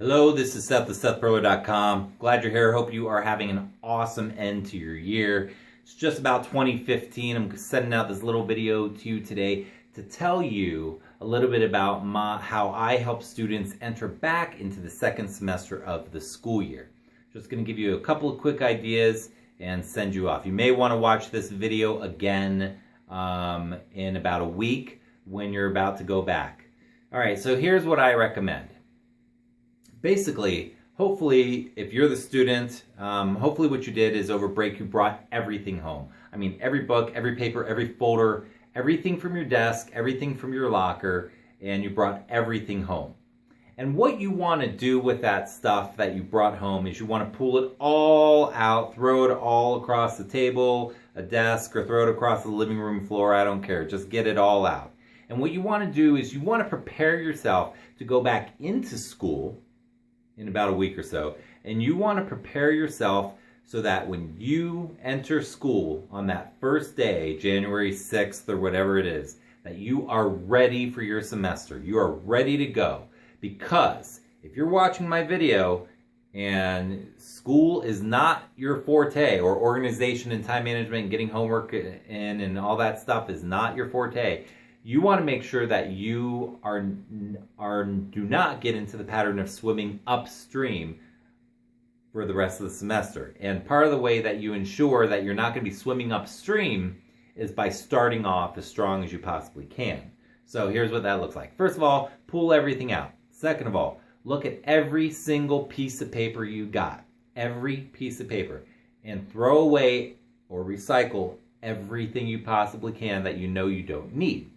Hello, this is Seth, the SethPerler.com. Glad you're here. Hope you are having an awesome end to your year. It's just about 2015. I'm sending out this little video to you today to tell you a little bit about how I help students enter back into the second semester of the school year. Just going to give you a couple of quick ideas and send you off. You may want to watch this video again in about a week when you're about to go back. All right, so here's what I recommend. Basically, hopefully, if you're the student, hopefully what you did is over break, you brought everything home. I mean, every book, every paper, every folder, everything from your desk, everything from your locker, and you brought everything home. And what you want to do with that stuff that you brought home is you want to pull it all out, throw it all across the table, a desk, or throw it across the living room floor. I don't care. Just get it all out. And what you want to do is you want to prepare yourself to go back into school in about a week or so. And you want to prepare yourself so that when you enter school on that first day, January 6th or whatever it is, that you are ready for your semester. You are ready to go. Because if you're watching my video and school is not your forte, or organization and time management and getting homework in and all that stuff is not your forte, you want to make sure that you do not get into the pattern of swimming upstream for the rest of the semester. And part of the way that you ensure that you're not going to be swimming upstream is by starting off as strong as you possibly can. So here's what that looks like. First of all, pull everything out. Second of all, look at every single piece of paper you got. Every piece of paper. And throw away or recycle everything you possibly can that you know you don't need.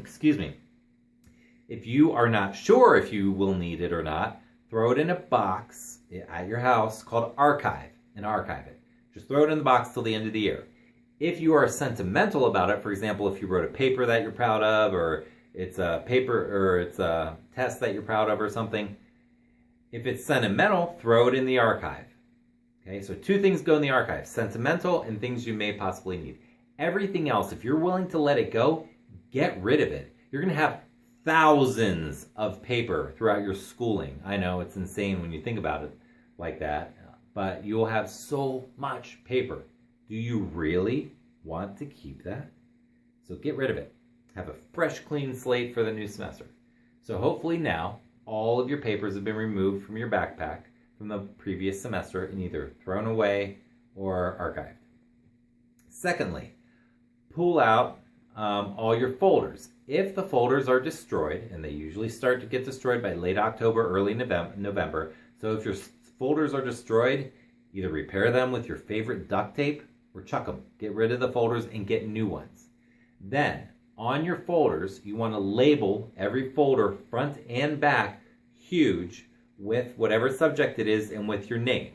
Excuse me. If you are not sure if you will need it or not, throw it in a box at your house called Archive and archive it. Just throw it in the box till the end of the year. If you are sentimental about it, for example, if you wrote a paper that you're proud of, or it's a paper or it's a test that you're proud of or something, if it's sentimental, throw it in the archive. Okay, so two things go in the archive: sentimental and things you may possibly need. Everything else, if you're willing to let it go, get rid of it. You're going to have thousands of paper throughout your schooling. I know it's insane when you think about it like that, but you'll have so much paper. Do you really want to keep that? So get rid of it. Have a fresh, clean slate for the new semester. So hopefully now all of your papers have been removed from your backpack from the previous semester and either thrown away or archived. Secondly, pull out all your folders. If the folders are destroyed, and they usually start to get destroyed by late October, early November, so if your folders are destroyed, either repair them with your favorite duct tape or chuck them. Get rid of the folders and get new ones. Then, on your folders, you want to label every folder front and back huge with whatever subject it is and with your name.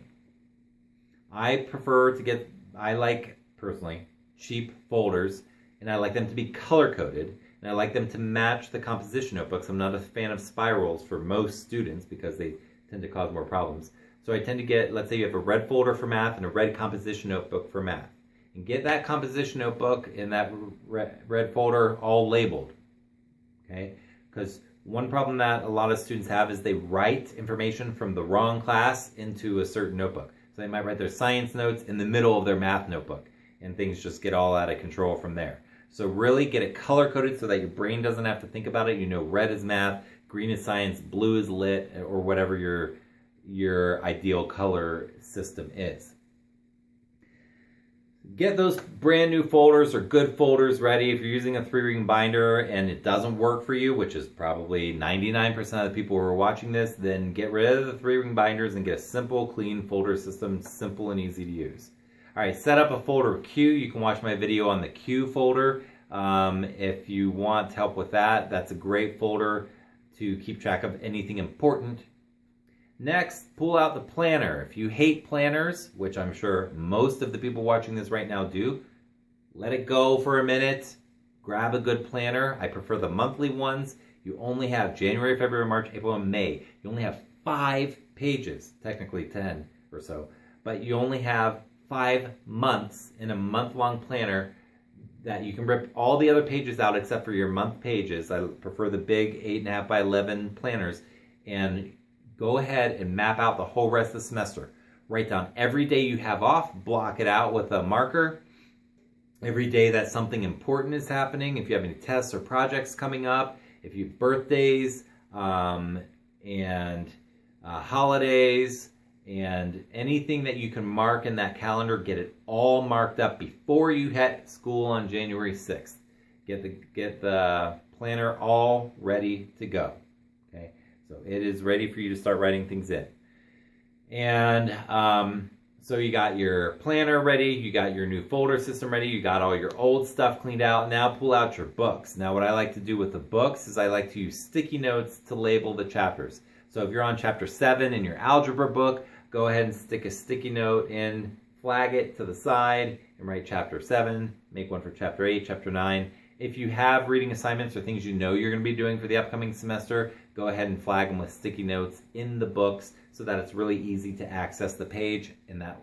I like personally cheap folders, and I like them to be color-coded, and I like them to match the composition notebooks. I'm not a fan of spirals for most students because they tend to cause more problems. So I tend to get, let's say you have a red folder for math and a red composition notebook for math. And get that composition notebook and that red folder all labeled, okay? Because one problem that a lot of students have is they write information from the wrong class into a certain notebook. So they might write their science notes in the middle of their math notebook, and things just get all out of control from there. So really get it color-coded so that your brain doesn't have to think about it. You know, red is math, green is science, blue is lit, or whatever your ideal color system is. Get those brand new folders or good folders ready. If you're using a 3-ring binder and it doesn't work for you, which is probably 99% of the people who are watching this, then get rid of the 3-ring binders and get a simple, clean folder system, simple and easy to use. All right, set up a folder queue. You can watch my video on the queue folder. If you want help with that, that's a great folder to keep track of anything important. Next, pull out the planner. If you hate planners, which I'm sure most of the people watching this right now do, let it go for a minute. Grab a good planner. I prefer the monthly ones. You only have January, February, March, April, and May. You only have 5 pages, technically 10 or so, but you only have 5 months in a month-long planner that you can rip all the other pages out except for your month pages. I prefer the big 8.5 by 11 planners, and go ahead and map out the whole rest of the semester. Write down every day you have off, block it out with a marker. Every day that something important is happening, if you have any tests or projects coming up, if you have birthdays and holidays, and anything that you can mark in that calendar, get it all marked up before you hit school on January 6th. Get the planner all ready to go. Okay, so it is ready for you to start writing things in. And so you got your planner ready, you got your new folder system ready, you got all your old stuff cleaned out. Now pull out your books. Now what I like to do with the books is I like to use sticky notes to label the chapters. So if you're on chapter 7 in your algebra book, go ahead and stick a sticky note in, flag it to the side, and write chapter 7. Make one for chapter 8, chapter 9. If you have reading assignments or things you know you're going to be doing for the upcoming semester, go ahead and flag them with sticky notes in the books so that it's really easy to access the page, and that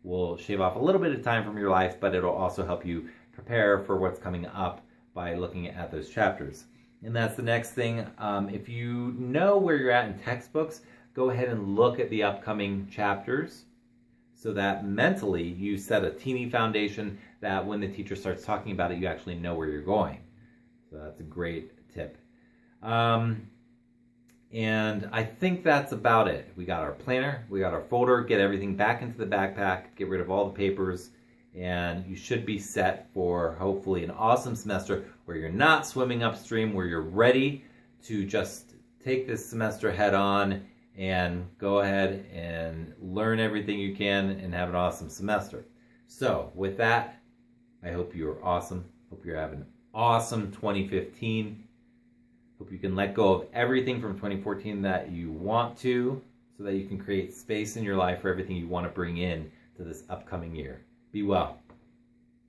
will shave off a little bit of time from your life, but it'll also help you prepare for what's coming up by looking at those chapters. And that's the next thing. If you know where you're at in textbooks, go ahead and look at the upcoming chapters so that mentally you set a teeny foundation that when the teacher starts talking about it, you actually know where you're going. So that's a great tip. And I think that's about it. We got our planner, we got our folder, get everything back into the backpack, get rid of all the papers, and you should be set for hopefully an awesome semester where you're not swimming upstream, where you're ready to just take this semester head on and go ahead and learn everything you can and have an awesome semester. So with that, I hope you're awesome. Hope you're having an awesome 2015. Hope you can let go of everything from 2014 that you want to, so that you can create space in your life for everything you want to bring in to this upcoming year. Be well.